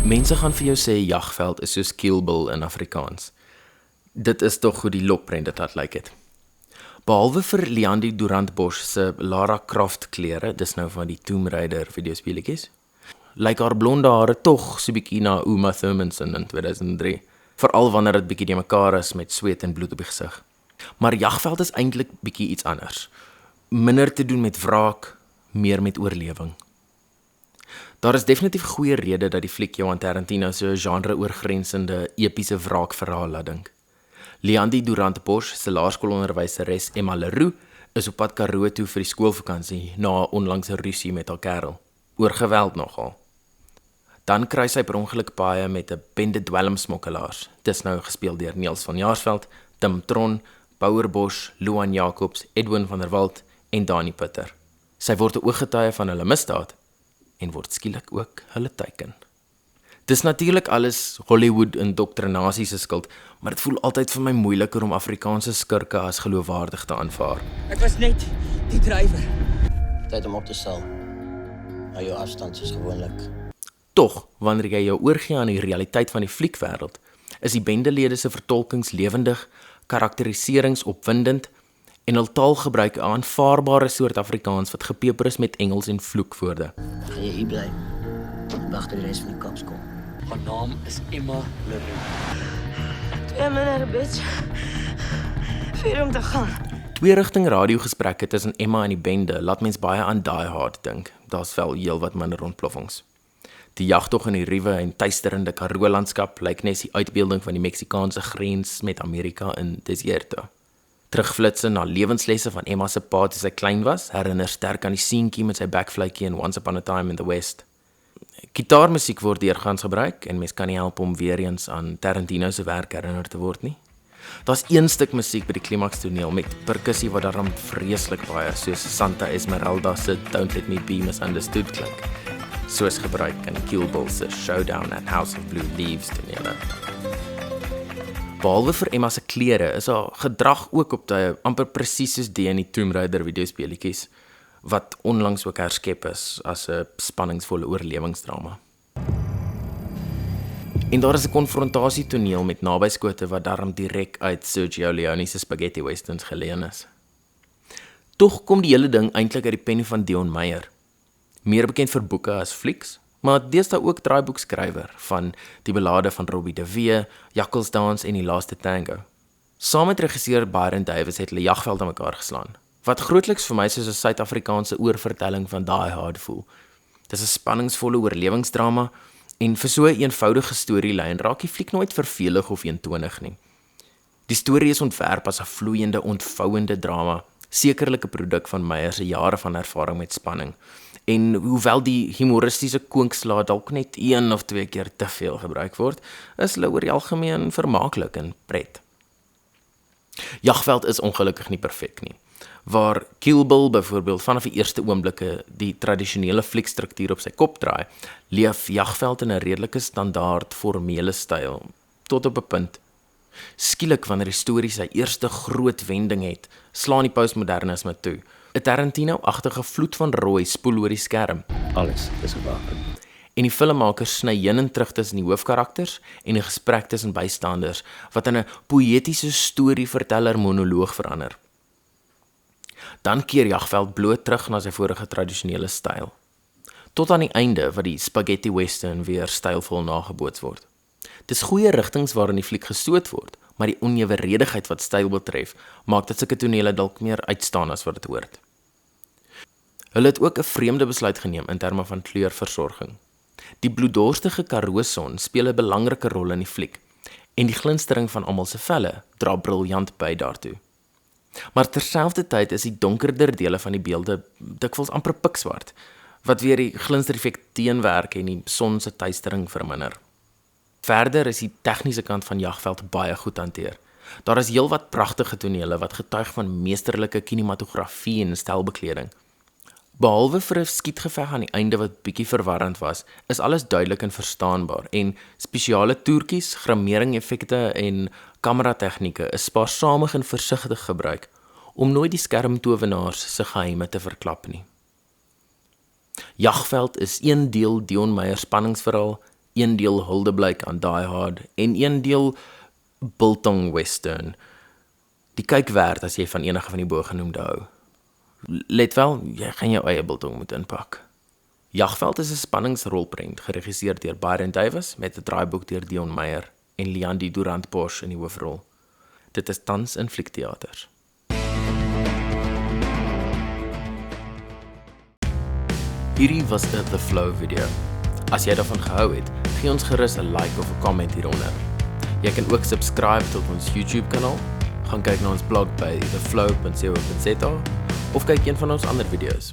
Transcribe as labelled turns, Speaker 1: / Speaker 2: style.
Speaker 1: Mense gaan vir jou sê Jagveld is soos Kill Bill in Afrikaans. Dit is tog hoe die lokprent dit laat lyk het. Behalwe vir Leandi Durant Bosch se Lara Croft klere, dis nou van die Tomb Raider videospeletjies, lyk haar blonde hare tog so bietjie na Uma Thurmanson in 2003, veral wanneer dit bietjie die mekaar is met sweet en bloed op die gesig. Maar Jagveld is eintlik bietjie iets anders. Minder te doen met wraak, meer met oorlewing. Daar is definitief goeie rede dat die fliek jou aan Tarantino se genre-oorgrensende epiese wraakverhaal laat dink. Leandi Durant Bosch se laerskoolonderwyseres Emma Leroux is op pad Karoo toe vir die skoolvakansie na 'n onlangse rusie met haar kerel, oor geweld nogal. Dan kry sy per ongeluk paai met 'n bende dwelmsmokkelaars. Dis nou gespeel deur Niels van Jaarsveld, Tim Tron, Bouwer Bosch, Luan Jacobs, Edwin van der Walt en Dani Putter. Sy word 'n ooggetuie van hulle misdaad en word skielik ook hulle teiken. Dis natuurlik alles Hollywood indoktrinasie se skuld, maar dit voel altyd vir my moeiliker om Afrikaanse skurke as geloofwaardig te aanvaar.
Speaker 2: Ek was net die drywer.
Speaker 3: Tyd om op te sal. Maar jou afstand is gewoonlik.
Speaker 1: Tog, wanneer jy jou oorgee aan die realiteit van die fliekwêreld, is die bendelede se vertolkings lewendig, karakteriserings opwindend en hul taalgebruik 'n aanvaarbare soort Afrikaans wat gepeper is met Engels en vloekwoorde.
Speaker 3: Gaan jy hier bly? Wag tot die res van die kaps kom.
Speaker 2: Haar naam is Emma Leroux.
Speaker 4: 2 minute, bitch. 4 om te gaan.
Speaker 1: Twee-rigting radiogesprekke tussen Emma en die bende laat mens baie aan Die Hard dink. Daar's wel heelwat minder ontploffings. Die jagtog in die ruwe en tuisterende Karoo-landskap lyk net die uitbeelding van die Meksikaanse grens met Amerika in Desierto. Terugflitse na lewenslesse van Emma se pa toe sy klein was, herinner sterk aan die seentjie met sy backflytjie in Once Upon a Time in the West. Gitaarmusiek word deurgaans gebruik en mens kan nie help om weer eens aan Tarantino se werk herinner te word nie. Daar's een stuk musiek by die klimakstoneel met perkussie wat daarom vreeslik baie soos Santa Esmeralda se Don't Let Me Be Misunderstood klink, soos gebruik in Kill Bill se Showdown at House of Blue Leaves tonele. Behalwe vir Emma se klere is haar gedrag ook op tye amper presies soos die in die Tomb Raider videospeletjies, wat onlangs ook herskep is as 'n spanningsvolle oorlewingsdrama. En daar is 'n konfrontasietoneel met nabyskote wat daarom direk uit Sergio Leone se spaghetti westerns geleen is. Tog kom die hele ding eintlik uit die pen van Dion Meyer, meer bekend vir boeke as flieks, maar deesdae ook draaiboekskrywer van Die Belade van Robbie de Wee, Jakkalsdans en Die Laaste Tango. Saam met regisseur Byron Davis het hulle Jagveld aan mekaar geslaan, wat grootliks vir my soos 'n Suid-Afrikaanse oorvertelling van Die Hard voel. Dis 'n spanningsvolle oorlewingsdrama en vir so 'n eenvoudige storielyn raak die fliek nooit vervelig of eentonig nie. Die storie is ontwerp as 'n vloeiende, ontvouende drama, sekerlik 'n produk van Meyer se jare van ervaring met spanning. En hoewel die humoristiese koonkslae dalk net 1 of 2 keer te veel gebruik word, is hulle oor die algemeen vermaaklik en pret. Jagveld is ongelukkig nie perfek nie. Waar Kill Bill byvoorbeeld vanaf die eerste oomblikke die tradisionele fliekstruktuur op sy kop draai, leef Jagveld in 'n redelike standaard formele styl, tot op 'n punt. Skielik wanneer die storie sy eerste groot wending het, slaan die postmodernisme toe. 'n Tarantino-agtige vloed van rooi spoel oor die skerm.
Speaker 3: Alles is gewapen.
Speaker 1: En die filmmaker sny heen en terug tussen die hoofkarakters en die gesprek tussen bystanders, wat in 'n poëtiese storieverteller monoloog verander. Dan keer Jagveld bloot terug na sy vorige tradisionele styl. Tot aan die einde wat die spaghetti western weer stylvol nageboots word. Dis goeie rigtings waarin die fliek gestoot word, maar die oneweredigheid wat styl betref, maak dat sulke tonele dalk meer uitstaan as wat dit hoort. Hulle het ook 'n vreemde besluit geneem in terme van kleurversorging. Die bloeddorstige Karoo-son speel 'n belangrike rol in die fliek, en die glinstering van almal se velle dra briljant by daartoe. Maar terselfdertyd is die donkerder dele van die beelde dikwels amper pikswart, wat weer die glinstereffek teenwerk en die son se tuistering verminder. Verder is die tegniese kant van Jagveld baie goed hanteer. Daar is heelwat pragtige tonele wat getuig van meesterlike kinematografie en stelbekleding. Behalwe vir 'n skietgeveg aan die einde wat bietjie verwarrend was, is alles duidelik en verstaanbaar en spesiale toertjies, gramering-effekte en kamerategnieke is spaarsamig en versigtig gebruik om nooit die skermtowenaars se geheime te verklap nie. Jagveld is een deel Dion Meyer spanningsverhaal, een deel huldeblyk aan Die Hard en een deel biltong western. Die kyk werd as jy van enige van die bogenoemde hou. Let wel, jy gaan jou eie biltong moet inpak. Jagveld is 'n spanningsrolprent geregisseer deur Byron Davis met 'n draaiboek deur Dion Meyer en Leandi Durant Bosch in die hoofrol. Dit is tans in fliekteaters. Hierdie was 'n The Flow video. As jy daarvan gehou het, gee ons gerus 'n like of 'n comment hieronder. Jy kan ook subscribe tot ons YouTube kanaal, gaan kyk na ons blog by theflow.co.za of kyk een van ons ander video's.